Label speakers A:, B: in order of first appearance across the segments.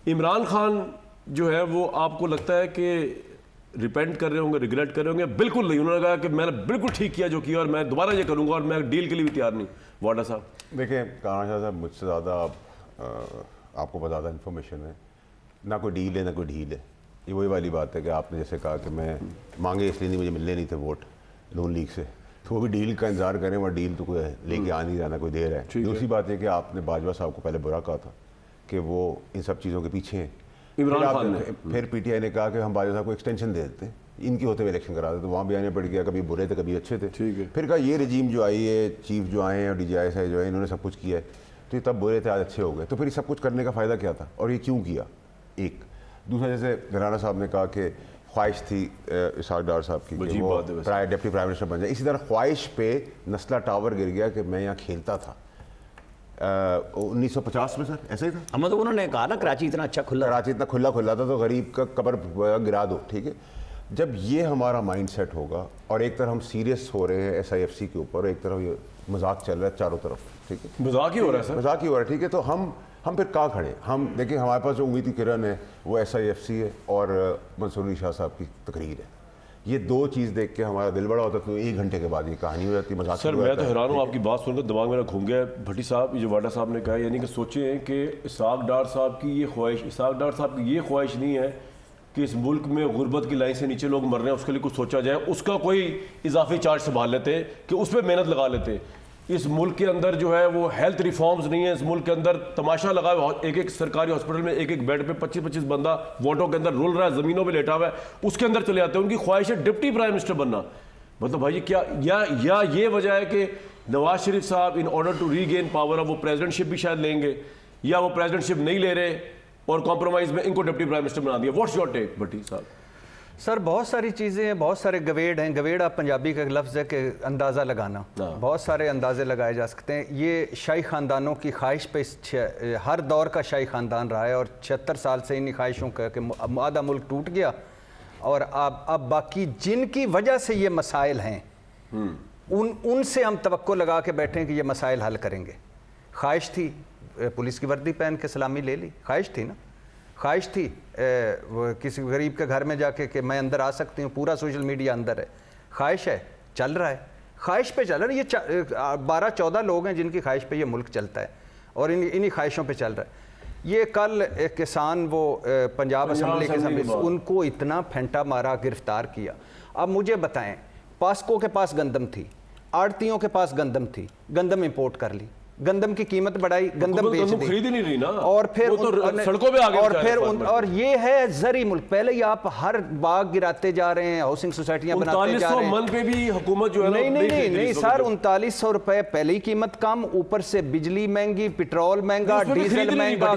A: عمران خان جو ہے وہ آپ کو لگتا ہے کہ ریپینٹ کر رہے ہوں گے, ریگریٹ کر رہے ہوں گے؟ بالکل نہیں, انہوں نے کہا کہ میں نے بالکل ٹھیک کیا جو کیا اور میں دوبارہ یہ کروں گا اور میں ڈیل کے لیے بھی تیار نہیں. واڈا صاحب
B: دیکھیں, کانا شاہ صاحب مجھ سے زیادہ آپ کو بہت زیادہ انفارمیشن ہے. نہ کوئی ڈیل ہے نہ کوئی ڈھیل ہے. یہ وہی والی بات ہے کہ آپ نے جیسے کہا کہ میں مانگے اس لیے نہیں, مجھے ملنے نہیں تھے ووٹ نون لیگ سے, تو وہ بھی ڈیل کا انتظار کریں, وہ ڈیل تو کوئی لے کے آ نہیں جانا, کوئی دیر ہے. دوسری بات یہ کہ آپ نے باجوہ صاحب کو پہلے برا کہا تھا کہ وہ ان سب چیزوں کے پیچھے ہیں.
A: عمران خان نے
B: پھر پی ٹی آئی نے کہا کہ ہم باجوہ صاحب کو ایکسٹینشن دے دیتے ہیں, ان کی ہوتے ہوئے الیکشن کرا دیتے, تو وہاں بھی آنے پڑ گیا, کبھی برے تھے کبھی اچھے تھے. پھر کہا یہ رجیم جو آئی ہے, چیف جو آئے ہیں اور D G I S I جو ہے, انہوں نے سب کچھ کیا ہے, تو یہ تب برے تھے آج اچھے ہو گئے. تو پھر یہ سب کچھ کرنے کا فائدہ کیا تھا اور یہ کیوں کیا؟ ایک دوسرا, جیسے رانا صاحب نے کہا کہ خواہش تھی اسحاق ڈار صاحب کی کہ وہ ڈپٹی پرائم منسٹر بن جائے, اسی طرح خواہش پہ نسلہ ٹاور گر گیا کہ میں یہاں کھیلتا تھا 1950 میں. سر ایسا ہی تھا.
C: مطلب انہوں نے کہا نا کراچی اتنا اچھا کھلا,
B: کراچی اتنا کھلا تھا تو غریب کا قبر گرا دو. ٹھیک ہے, جب یہ ہمارا مائنڈ سیٹ ہوگا اور ایک طرف ہم سیریس ہو رہے ہیں ایس آئی ایف سی کے اوپر اور ایک طرف یہ مذاق چل رہا ہے چاروں طرف, ٹھیک ہے,
A: مذاق ہی ہو رہا ہے سر,
B: مذاق ہی ہو رہا ہے, ٹھیک ہے, تو ہم پھر کہاں کھڑے ہیں؟ ہم دیکھیں ہمارے پاس جو امید کی کرن ہے وہ ایس آئی ایف سی ہے اور منصور علی شاہ صاحب کی تقریر ہے. یہ دو چیز دیکھ کے ہمارا دل بڑا ہوتا ہے, تو ایک گھنٹے کے بعد یہ کہانی ہو جاتی ہے, مذاق.
A: سر میں تو حیران ہوں, آپ کی بات سن کر دماغ میرا گھوم گیا. بھٹی صاحب, یہ جو واڈا صاحب نے کہا, یعنی کہ سوچیں کہ اسحاق ڈار صاحب کی یہ خواہش, اسحاق ڈار صاحب کی یہ خواہش نہیں ہے کہ اس ملک میں غربت کی لائن سے نیچے لوگ مر رہے ہیں, اس کے لیے کچھ سوچا جائے, اس کا کوئی اضافی چارج سنبھال لیتے کہ اس پہ محنت لگا لیتے. اس ملک کے اندر جو ہے وہ ہیلتھ ریفارمز نہیں ہے, اس ملک کے اندر تماشا لگا ہوا, ایک ایک سرکاری ہاسپٹل میں ایک ایک بیڈ پہ 25-25 بندہ ووٹوں کے اندر رول رہا ہے, زمینوں پہ لیٹا ہوا ہے, اس کے اندر چلے جاتے ہیں. ان کی خواہش ہے ڈپٹی پرائم منسٹر بننا. مطلب بھائی کیا, یا یہ وجہ ہے کہ نواز شریف صاحب in order to regain power, اب وہ پریزیڈنٹ شپ بھی شاید لیں گے, یا وہ پریزیڈنٹ شپ نہیں لے رہے اور کمپرومائز میں ان کو ڈپٹی پرائم منسٹر بنا دیا. واٹس یور ٹیک بھٹی صاحب؟
D: سر بہت ساری چیزیں ہیں, بہت سارے گویڑ ہیں. گویڑ آپ پنجابی کا لفظ ہے کہ اندازہ لگانا, بہت سارے اندازے لگائے جا سکتے ہیں. یہ شاہی خاندانوں کی خواہش پہ ہر دور کا شاہی خاندان رہا ہے اور 76 سال سے انہی خواہشوں کا کہ آدھا ملک ٹوٹ گیا اور اب باقی جن کی وجہ سے یہ مسائل ہیں ان سے ہم توقع لگا کے بیٹھے ہیں کہ یہ مسائل حل کریں گے. خواہش تھی پولیس کی وردی پہن کے سلامی لے لی, خواہش تھی نا, خواہش تھی کسی غریب کے گھر میں جا کے کہ میں اندر آ سکتی ہوں, پورا سوشل میڈیا اندر ہے, خواہش ہے, چل رہا ہے, خواہش پہ چل رہا ہے. یہ 12-14 لوگ ہیں جن کی خواہش پہ یہ ملک چلتا ہے اور انہی خواہشوں پہ چل رہا ہے. یہ کل ایک کسان وہ پنجاب اسمبلی کے ان کو اتنا پھینٹا مارا, گرفتار کیا. اب مجھے بتائیں, پاسکو کے پاس گندم تھی, آڑتیوں کے پاس گندم تھی, گندم امپورٹ کر لی, گندم کی قیمت بڑھائی, گندم بیچ دی,
A: خرید نہیں رہی نا,
D: اور پھر
A: سڑکوں پہ آگے,
D: اور پھر اور یہ ہے زرعی ملک. پہلے ہی آپ ہر باغ گراتے جا رہے ہیں, ہاؤسنگ سوسائٹیاں بناتے جا رہے ہیں.
A: 3900 من پہ بھی حکومت جو ہے
D: نہیں سر, 3900 روپے پہلے ہی قیمت کم, اوپر سے بجلی مہنگی, پیٹرول مہنگا, ڈیزل مہنگا,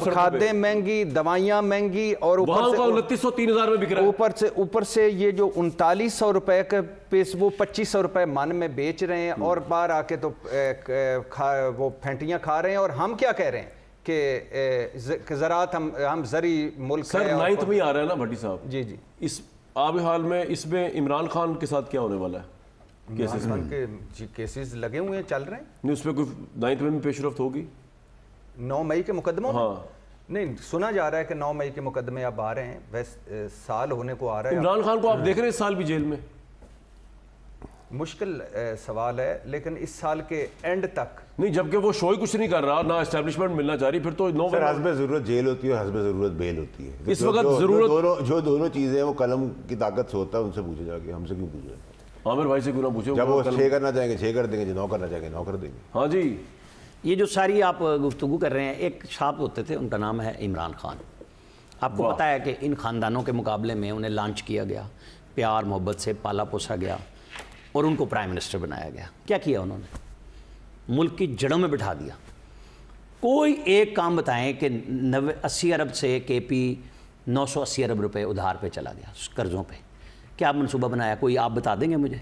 D: کھادیں مہنگی, دوائیاں مہنگی, اور اوپر سے یہ جو 3900 روپے کا پیس وہ 2500 روپے من میں بیچ رہے ہیں اور باہر آ کے تو وہ پھینٹیاں کھا رہے ہیں. اور ہم کیا کہہ رہے ہیں کہ زراعت ہم زرعی ملک ہے.
A: سر 9th میں آ رہا ہے نا بھٹی صاحب,
D: جی
A: اس آب حال میں اس میں عمران خان کے ساتھ کیا ہونے والا ہے؟
D: کیسز لگے ہوئے ہیں, چل رہے ہیں.
A: نہیں اس پہ کوئی 9th میں پیش رفت ہوگی
D: 9 مئی کے مقدموں میں؟
A: ہاں
D: نہیں, سنا جا رہا ہے کہ 9 مئی کے مقدمے اب آ رہے ہیں, ویسے سال ہونے کو آ رہا ہے.
A: عمران خان کو آپ دیکھ رہے ہیں اس سال بھی جیل میں؟
D: مشکل سوال ہے, لیکن اس سال کے اینڈ تک
A: نہیں, جبکہ وہ شو ہی کچھ نہیں کر رہا, نہ اسٹیبلشمنٹ ملنا چاہ رہی, پھر تو
B: حسب ضرورت جیل ہوتی ہے اور حسب ضرورت بیل ہوتی ہے.
A: اس وقت ضرورت
B: جو دونوں چیزیں وہ قلم کی طاقت سے ہوتا ہے, ان سے پوچھے جا کے, ہم سے کیوں پوچھے؟
A: عامر بھائی سے کیوں نہ پوچھے,
B: جب وہ 6 کرنا چاہیں گے 6 کر دیں گے, جو 9 کرنا چاہیں گے 9 کر دیں گے.
A: ہاں جی,
C: یہ جو ساری آپ گفتگو کر رہے ہیں, ایک صاحب ہوتے تھے, ان کا نام ہے عمران خان. آپ کو پتہ ہے کہ ان خاندانوں کے مقابلے میں انہیں لانچ کیا گیا, پیار محبت سے پالا پوسا گیا اور ان کو پرائم منسٹر بنایا گیا. کیا کیا انہوں نے؟ ملک کی جڑوں میں بٹھا دیا. کوئی ایک کام بتائیں کہ 80 ارب سے کے پی 980 ارب روپے ادھار پہ چلا گیا, قرضوں پہ. کیا منصوبہ بنایا؟ کوئی آپ بتا دیں گے مجھے؟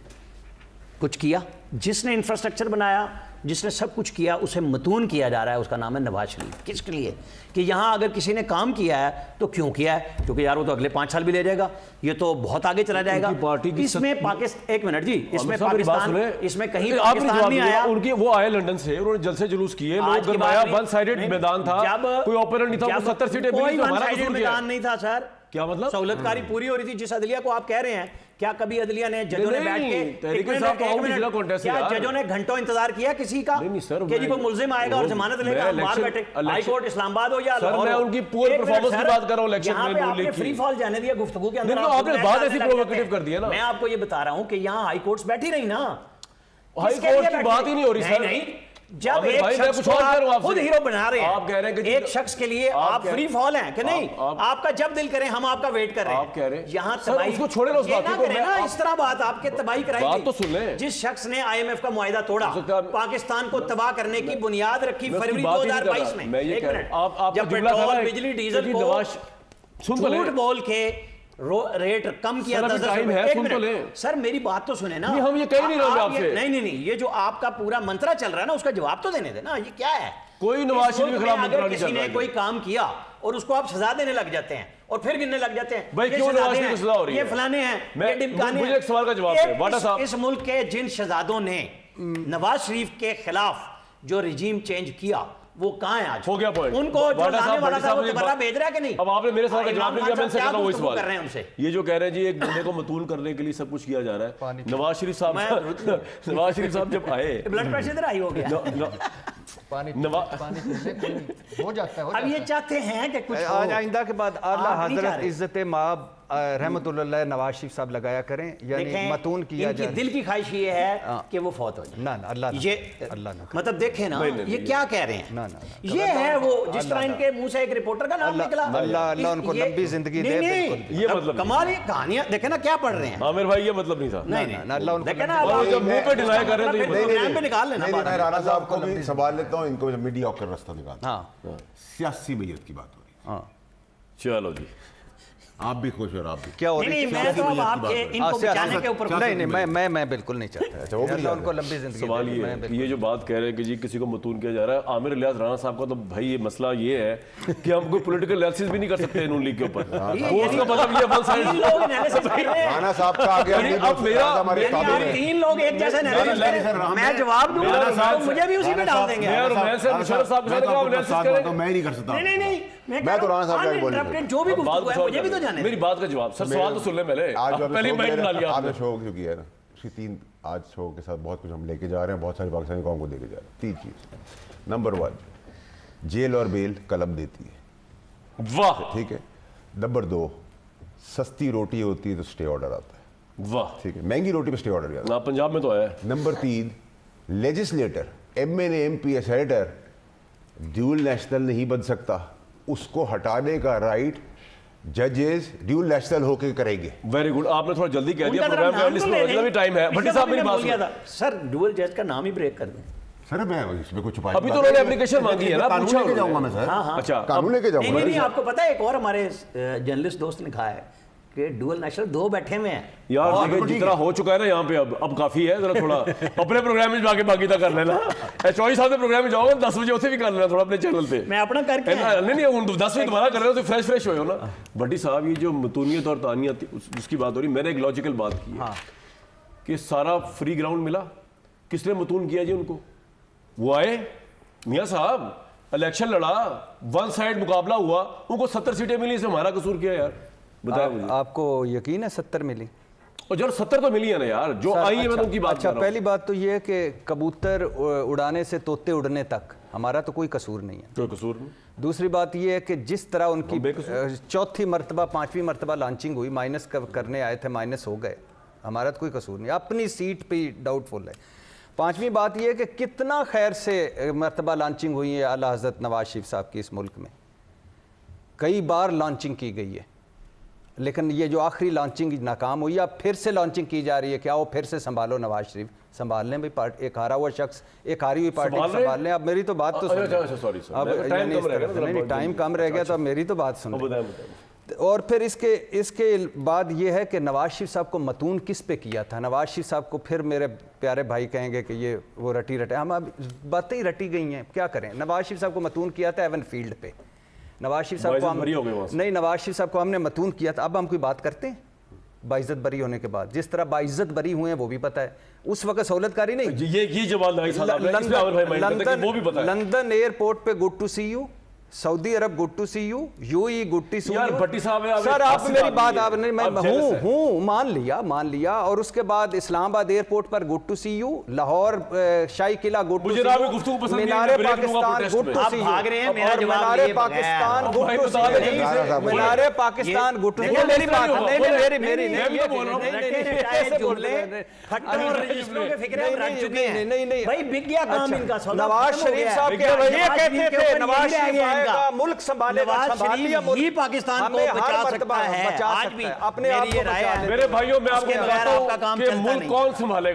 C: کچھ کیا؟ جس نے انفراسٹرکچر بنایا جس نے سب کچھ کیا اسے متون کیا جا رہا ہے، اس کا نام ہے نواز شریف. کس کے لیے؟ کہ یہاں اگر کسی نے کام کیا ہے تو کیوں کیا ہے؟ کیونکہ یار وہ تو اگلے 5 سال بھی لے جائے گا، یہ تو بہت آگے چلا جائے گا. اس میں پاکستان، ایک منٹ جی، اس میں پاکستان، اس میں کہیں پاکستان نہیں آیا.
A: ان کی وہ آئے لندن سے، انہوں نے جلسے جلوس کیے، لوگ گرمایا، ون سائیڈڈ میدان تھا، کوئی اوپننٹ نہیں تھا، وہ 70 سیٹیں ملی، ہمارا قصور کیا؟
C: میدان نہیں تھا سر.
A: کیا مطلب؟
C: سہولت کاری پوری ہو رہی تھی. جس عدلیہ کو آپ کہہ رہے ہیں، کیا کبھی عدلیہ نے ججوں نے بیٹھ کے کیا ججوں نے گھنٹوں انتظار کیا کسی کا کہ جی کوئی ملزم آئے گا اور ضمانت لے گا، باہر بیٹھے؟ ہائی کورٹ اسلام آباد ہو یا لاہور،
A: میں ان کی پور پرفارمنس کی بات کر رہا ہوں الیکشن میں.
C: آپ نے فری فال جانے دیا گفتگو کے اندر،
A: آپ نے بات ایسی پرووکیٹو کر دی ہے نا.
C: میں آپ کو یہ بتا رہا ہوں کہ یہاں ہائی کورٹس بیٹھی رہی نا،
A: ہائی کورٹ کی بات ہی نہیں ہو رہی سر.
C: جب ایک شخص کو آپ خود ہیرو بنا رہے ہیں، ایک شخص کے لیے آپ فری فال ہیں کہ نہیں، آپ کا جب دل کرے ہم آپ کا ویٹ کر رہے ہیں. یہاں تباہی
A: اس کو چھوڑے نا، اس بات کو
C: نا اس طرح بات آپ کے تباہی کرائی
A: بات تو سن لیں.
C: جس شخص نے IMF کا معاہدہ توڑا، پاکستان کو تباہ کرنے کی بنیاد رکھی فروری 2022 میں، ایک منٹ، جب پیٹرول بجلی ڈیزل کو جھوٹ بول کے ریٹ کم کیا تھا. سر میری بات تو سنیں نا،
A: ہم یہ کہہ نہیں رہے آپ سے.
C: نہیں، یہ جو آپ کا پورا منترا چل رہا ہے نا، اس کا جواب تو دینے دے نا. یہ کیا ہے؟
A: کوئی نواز شریف کے خلاف منترا نہیں چل رہا ہے.
C: کسی نے کوئی کام کیا اور اس کو آپ سزا دینے لگ جاتے ہیں اور پھر گننے لگ جاتے ہیں،
A: بھائی کیوں نواز شریف کو سزا ہو رہی ہے؟
C: یہ فلانے ہیں، یہ ڈمکانے ہیں.
A: مجھے ایک سوال کا جواب دیں واٹا صاحب.
C: اس ملک کے جن شہزادوں نے نواز شریف کے خلاف جو رجیم چینج کیا وہ کہاں ہیں آج؟
A: ہو گیا پوائنٹ.
C: ان کو جو لانے والا تھا وہ تبرہ بھیج رہا ہے کہ نہیں؟
A: اب آپ نے میرے سوال کا جواب نہیں دیا، میں ان سے کرنا وہی سوال. یہ جو کہہ رہے ہیں جی ایک بندے کو متون کرنے کے لیے سب کچھ کیا جا رہا ہے. نواز شریف صاحب جب آئے،
C: بلڈ پریشر ادھر ہائی ہو گیا.
D: ہو جاتا ہے.
C: اب یہ چاہتے ہیں کہ کچھ
D: آج آئندہ کے بعد اعلیٰ حضرت عزت مآب رحمت اللہ نواز شریف صاحب لگایا کریں، یعنی متون کیا جائے.
C: دل کی خواہش یہ ہے کہ وہ فوت ہو جائے.
D: نہ اللہ
C: یہ مطلب دیکھیں نا یہ کیا کہہ رہے ہیں. یہ ہے وہ جس طرح ان کے منہ سے ایک رپورٹر کا نام نکلا،
D: اللہ ان کو لمبی زندگی دے.
A: یہ مطلب
C: کمال کہانیاں دیکھیں نا کیا پڑھ رہے ہیں.
A: عامر بھائی یہ مطلب نہیں تھا.
C: نہیں
D: اللہ ان کو
C: دیکھیں نا منہ
A: پہ ڈینائی کر رہے ہیں
C: پروگرام پہ نکال لینا.
B: میں رانا صاحب کو بھی سوال لیتا ہوں، ان کو میڈیا کر رستہ نکالتا.
D: ہاں
B: سیاسی میت کی بات ہو رہی ہے.
D: ہاں
A: چلو جی،
B: آپ بھی خوش اور آپ بھی
D: کیا ہو رہی ہے؟
C: میں تو اب آپ کے ان کو بچانے کے اوپر
D: نہیں، میں بالکل نہیں چاہتا. اللہ ان کو لمبی زندگی.
A: سوال یہ جو بات کہہ رہے ہیں کہ جی کسی کو متون کیا جا رہا ہے، عامر الیاس رانا صاحب کا تو بھائی یہ مسئلہ یہ ہے کہ ہم کوئی پولیٹیکل انالیسس بھی نہیں کر سکتے نون لیگ کے اوپر. وہ اس کا مطلب یہ ون سائڈ
B: رانا صاحب کا آگے
A: اب میرا
C: 3 لوگ ایک جیسے میں جواب دوں گا مجھے بھی اسی پہ ڈال دیں گے.
A: مشرف صاحب
B: میں نہیں کر سکتا.
C: نہیں
B: میں تو رانا صاحب کا بولوں
C: جو بھی گفتگو ہے مجھے بھی تو جانے.
A: میری بات کا جواب سر، سوال تو سن لیں پہلے. پہلی مائک ڈال لیا
B: آپ نے شو جو کیا ہے نا، اس کی 3 آج شو کے ساتھ بہت کچھ ہم لے کے جا رہے ہیں، بہت سارے پاکستانی قوم کو دے کے جا رہے ہیں. 3 چیز. نمبر 1 جیل اور بیل قلم دیتی ہے،
A: واہ
B: ٹھیک ہے. نمبر 2 سستی روٹی ہوتی ہے تو سٹے آرڈر آتا ہے،
A: واہ
B: ٹھیک ہے. مہنگی روٹی پہ سٹے آرڈر آتا ہے.
A: پنجاب میں تو ہے.
B: Number 3 legislator MNA MP senator dual national نہیں بن سکتا، اس کو ہٹانے کا رائٹ ججز ڈیول نیشنل ہو کے کریں گے.
A: Very good. آپ نے تھوڑا جلدی کہہ دیا، پروگرام میں اس میں بھی ٹائم ہے. بھٹی صاحب میری بات سنیں
C: سر، ڈیول جج کا نام ہی بریک کر دیں.
B: سر میں اس میں کچھ
A: ابھی تو انہوں نے اپلیکیشن مانگی ہے نا،
B: قانون لے کے جاؤں گا میں سر.
A: اچھا
B: قانون لے کے جاؤں گا.
C: نہیں آپ کو پتا ہے ایک اور ہمارے جرنلسٹ دوست نے کہا ہے کہ ڈوئل نیشنل 2 بیٹھے ہوئے ہیں
A: یار. جتنا ہو چکا ہے نا یہاں پہ اب کافی ہے. ذرا تھوڑا اپنے پروگرام میں جا کے باقی تھا کر لینا. چوہی صاحب کے پروگرام میں جاؤ گا 10 بجے اسے بھی کر لینا تھوڑا اپنے چینل پہ.
C: میں اپنا کر کے
A: نہیں 10 بجے دوبارہ کر رہے ہو تو فریش ہوئے ہو نا. بھٹی صاحب یہ جو متونیت اور تانیت اس کی بات ہو رہی، میں نے ایک لاجیکل بات کی ہے کہ سارا فری گراؤنڈ ملا، کس نے متون کیا جی ان کو؟ وہ آئے میاں صاحب الیکشن لڑا، ون سائڈ مقابلہ ہوا، ان کو 70 سیٹیں ملی، اس میں ہمارا قصور کیا ہے یار؟ بتائیں مجھے.
D: آپ کو یقین ہے 70 ملی؟
A: اور جو 70 تو ملی ہے نا یار، جو آئی ہے میں ان کی بات کر رہا ہوں.
D: پہلی بات تو یہ ہے کہ کبوتر اڑانے سے طوطے اڑنے تک ہمارا تو کوئی قصور نہیں ہے.
A: کوئی قصور نہیں.
D: دوسری بات یہ ہے کہ جس طرح ان کی 4تھی مرتبہ 5ویں مرتبہ لانچنگ ہوئی، مائنس کرنے آئے تھے، مائنس ہو گئے. ہمارا تو کوئی قصور نہیں، اپنی سیٹ پہ ڈاؤٹ فل ہے. 5ویں بات یہ ہے کہ کتنا خیر سے مرتبہ لانچنگ ہوئی ہے اعلیٰ حضرت نواز شریف صاحب کی. اس ملک میں کئی بار لانچنگ کی گئی ہے، لیکن یہ جو آخری لانچنگ ناکام ہوئی، اب پھر سے لانچنگ کی جا رہی ہے. کیا وہ پھر سے سنبھالو نواز شریف، سنبھال لیں بھائی. ایک ہارا ہوا شخص، ایک ہاری ہوئی پارٹی سنبھال لیں. اب میری تو بات تو ٹائم کم رہ گیا تو اب میری تو بات سنیں. اور پھر اس کے بعد یہ ہے کہ نواز شریف صاحب کو متون کس پہ کیا تھا؟ نواز شریف صاحب کو پھر میرے پیارے بھائی کہیں گے کہ یہ وہ رٹی رٹے، ہم اب باتیں ہی رٹی گئی ہیں، کیا کریں. نواز شریف صاحب کو متون کیا تھا ایون فیلڈ پہ، نواز شریف صاحب کو نواز شریف صاحب کو ہم نے متون کیا تھا. اب ہم کوئی بات کرتے ہیں باعزت بری ہونے کے بعد؟ جس طرح باعزت بری ہوئے ہیں وہ بھی پتہ ہے، اس وقت سہولت کاری نہیں.
A: یہ جواب
D: لندن ایئرپورٹ پہ good to see you, Saudi Arab good to see you, UAE good to see you. Sir آپ میری بات آپ نے، میں ہوں مان لیا. اور اس کے بعد اسلام آباد ایئرپورٹ پر good to see you, Lahore Shahi Qila good to see you, Minar Pakistan good to see you, Minar Pakistan good to see you, Minar Pakistan good to see you. میری بات میری نواز شریف صاحب کہتے تھے نواز شریف آئے گا ملک سنبھالے گا، سنبھال لیا ملک،
C: ہی پاکستان کو بچا سکتا ہے. آج بھی
D: اپنے آپ کو بچا لے.
A: میرے بھائیوں میں آپ کو بتاتا ہوں کہ ملک کون سنبھالے گا.